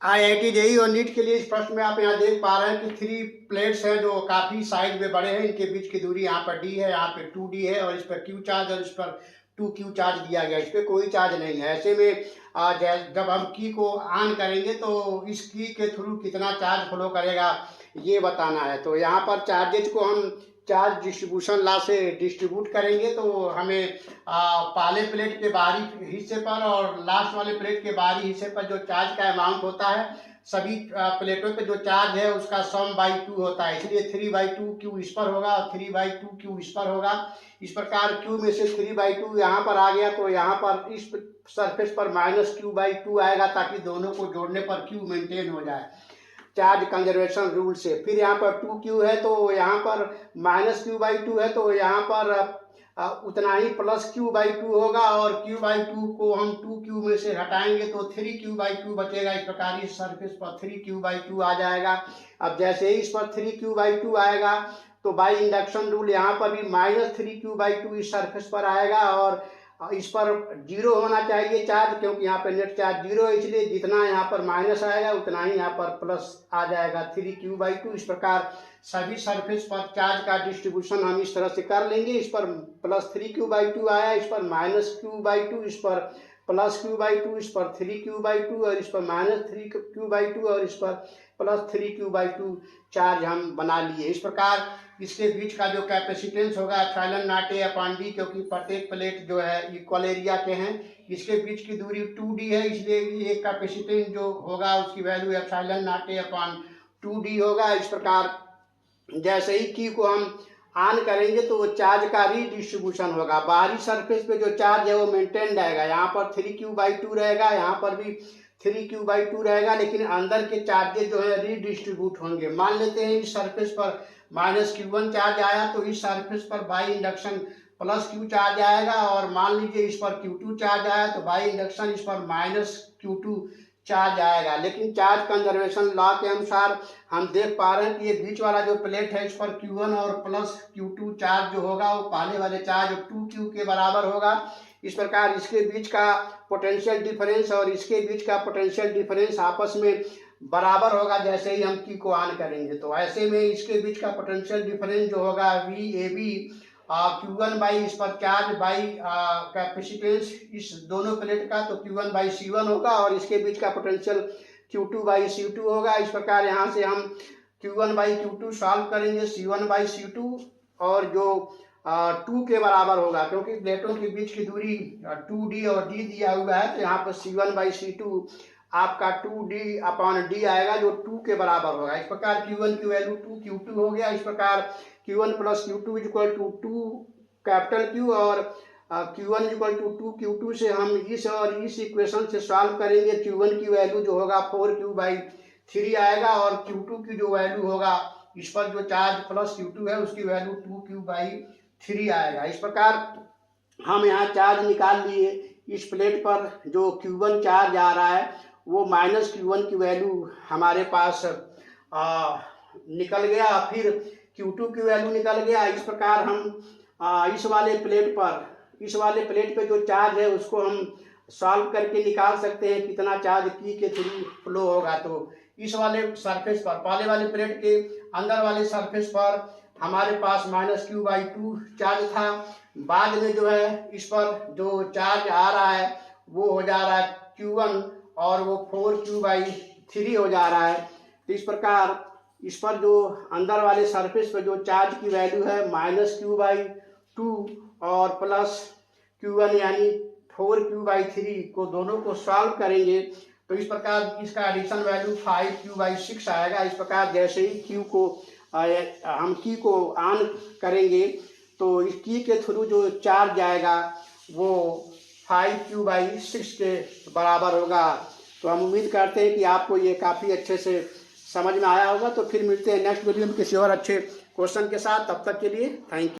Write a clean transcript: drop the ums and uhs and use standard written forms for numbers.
IIT JEE और NEET के लिए इस प्रश्न में आप यहाँ देख पा रहे हैं कि 3 प्लेट्स हैं जो काफ़ी साइज में बड़े हैं। इनके बीच की दूरी यहाँ पर d है, यहाँ पे 2d है और इस पर q चार्ज और इस पर 2q चार्ज दिया गया है। इस पर कोई चार्ज नहीं है। ऐसे में जब हम की को ऑन करेंगे तो इस की के थ्रू कितना चार्ज फ्लो करेगा ये बताना है। तो यहाँ पर चार्जेज को हम चार्ज डिस्ट्रीब्यूशन लॉ से डिस्ट्रीब्यूट करेंगे तो हमें पहले प्लेट के बाहरी हिस्से पर और लास्ट वाले प्लेट के बाहरी हिस्से पर जो चार्ज का अमाउंट होता है सभी प्लेटों पे जो चार्ज है उसका सम बाई 2 होता है, इसलिए 3/2 क्यू इस पर होगा और 3/2 क्यू इस पर होगा। इस प्रकार क्यू में से 3/2 यहाँ पर आ गया तो यहाँ पर इस सरफेस पर -q/2 आएगा ताकि दोनों को जोड़ने पर क्यू मेंटेन हो जाए चार्ज कंजर्वेशन रूल से। फिर यहाँ पर 2q है तो यहाँ पर -q/2 है तो यहाँ पर उतना ही +q/2 होगा और q/2 को हम 2q में से हटाएंगे तो 3q/2 बचेगा। इस प्रकार इस सरफेस पर 3q/2 आ जाएगा। अब जैसे ही इस पर 3q/2 आएगा तो बाई इंडक्शन रूल यहाँ पर भी -3q/2 इस सरफेस पर आएगा और इस पर 0 होना चाहिए चार्ज, क्योंकि यहाँ पर नेट चार्ज 0 है, इसलिए जितना यहाँ पर माइनस आएगा उतना ही यहाँ पर प्लस आ जाएगा 3q/2। इस प्रकार सभी सरफेस पर चार्ज का डिस्ट्रीब्यूशन हम इस तरह से कर लेंगे। इस पर +3q/2 आया, इस पर -q/2, इस पर +q/2, इस पर 3q/2 और इस पर -3q/2 और इस पर +3q/2 चार्ज हम बना लिए। इस प्रकार इसके बीच का जो कैपेसिटेंस होगा ε0A/d, क्योंकि प्रत्येक प्लेट जो है इक्वल एरिया के हैं। इसके बीच की दूरी 2d है, इसलिए एक कैपेसिटेंस जो होगा उसकी वैल्यू ε0A/2d होगा। इस प्रकार जैसे ही की को हम ऑन करेंगे तो वो चार्ज का रीडिस्ट्रीब्यूशन होगा। बाहरी सरफेस पे जो चार्ज है वो मेंटेन रहेगा, यहाँ पर 3q/2 रहेगा, यहाँ पर भी 3q/2 रहेगा, लेकिन अंदर के चार्जेस जो है रीडिस्ट्रीब्यूट होंगे। मान लेते हैं इस सरफेस पर -q1 चार्ज आया तो इस सरफेस पर बाई इंडक्शन +q चार्ज आएगा और मान लीजिए इस पर q2 चार्ज आया तो बाई इंडक्शन इस पर -q2 चार्ज आएगा। लेकिन चार्ज कंजर्वेशन लॉ के अनुसार हम देख पा रहे हैं कि ये बीच वाला जो प्लेट है इस पर q1 और +q2 चार्ज जो होगा वो पहले वाले चार्ज 2q के बराबर होगा। इस प्रकार इसके बीच का पोटेंशियल डिफरेंस और इसके बीच का पोटेंशियल डिफरेंस आपस में बराबर होगा जैसे ही हम की को ऑन करेंगे। तो ऐसे में इसके बीच का पोटेंशियल डिफरेंस जो होगा VAB q1 इस पर चार्ज बाई कैपेसिटेंस इस दोनों प्लेट का, तो q1/C1 होगा और इसके बीच का पोटेंशियल q2/C2 होगा। इस प्रकार यहाँ से हम q1/q2 सॉल्व करेंगे C1/C2 और जो 2 के बराबर होगा, क्योंकि प्लेटों के बीच की दूरी 2d और d दिया हुआ है तो यहाँ पर C1/C2 आपका 2d/d आएगा जो 2 के बराबर होगा। इस प्रकार q1 की वैल्यू 2q2 हो गया। इस प्रकार q1 + q2 = 2 कैपिटल Q और q1 = 2q2 से हम इस और इस इक्वेशन से सॉल्व करेंगे। q1 की वैल्यू जो होगा 4q/3 आएगा और q2 की जो वैल्यू होगा इस पर जो चार्ज +q2 है उसकी वैल्यू 2q/3 आएगा। इस प्रकार हम यहाँ चार्ज निकाल लिए। इस प्लेट पर जो q1 चार्ज आ रहा है वो -q1 की वैल्यू हमारे पास निकल गया, फिर q2 की वैल्यू निकल गया। इस प्रकार हम इस वाले प्लेट पे जो चार्ज है उसको हम सॉल्व करके निकाल सकते हैं कितना चार्ज की के थ्रू फ्लो होगा। तो इस वाले सरफेस पर पहले वाले प्लेट के अंदर वाले सरफेस पर हमारे पास -q/2 चार्ज था। बाद में जो है इस पर जो चार्ज आ रहा है वो हो जा रहा है q1 और वो 4q/3 हो जा रहा है। तो इस प्रकार इस पर जो अंदर वाले सरफेस पर जो चार्ज की वैल्यू है -q/2 और +q1 यानी 4q/3 को दोनों को सॉल्व करेंगे तो इस प्रकार इसका एडिशन वैल्यू 5q/6 आएगा। इस प्रकार जैसे ही हम की को ऑन करेंगे तो इस की के थ्रू जो चार्ज आएगा वो 5q/6 के बराबर होगा। तो हम उम्मीद करते हैं कि आपको ये काफ़ी अच्छे से समझ में आया होगा। तो फिर मिलते हैं नेक्स्ट वीडियो में किसी और अच्छे क्वेश्चन के साथ। तब तक के लिए थैंक यू।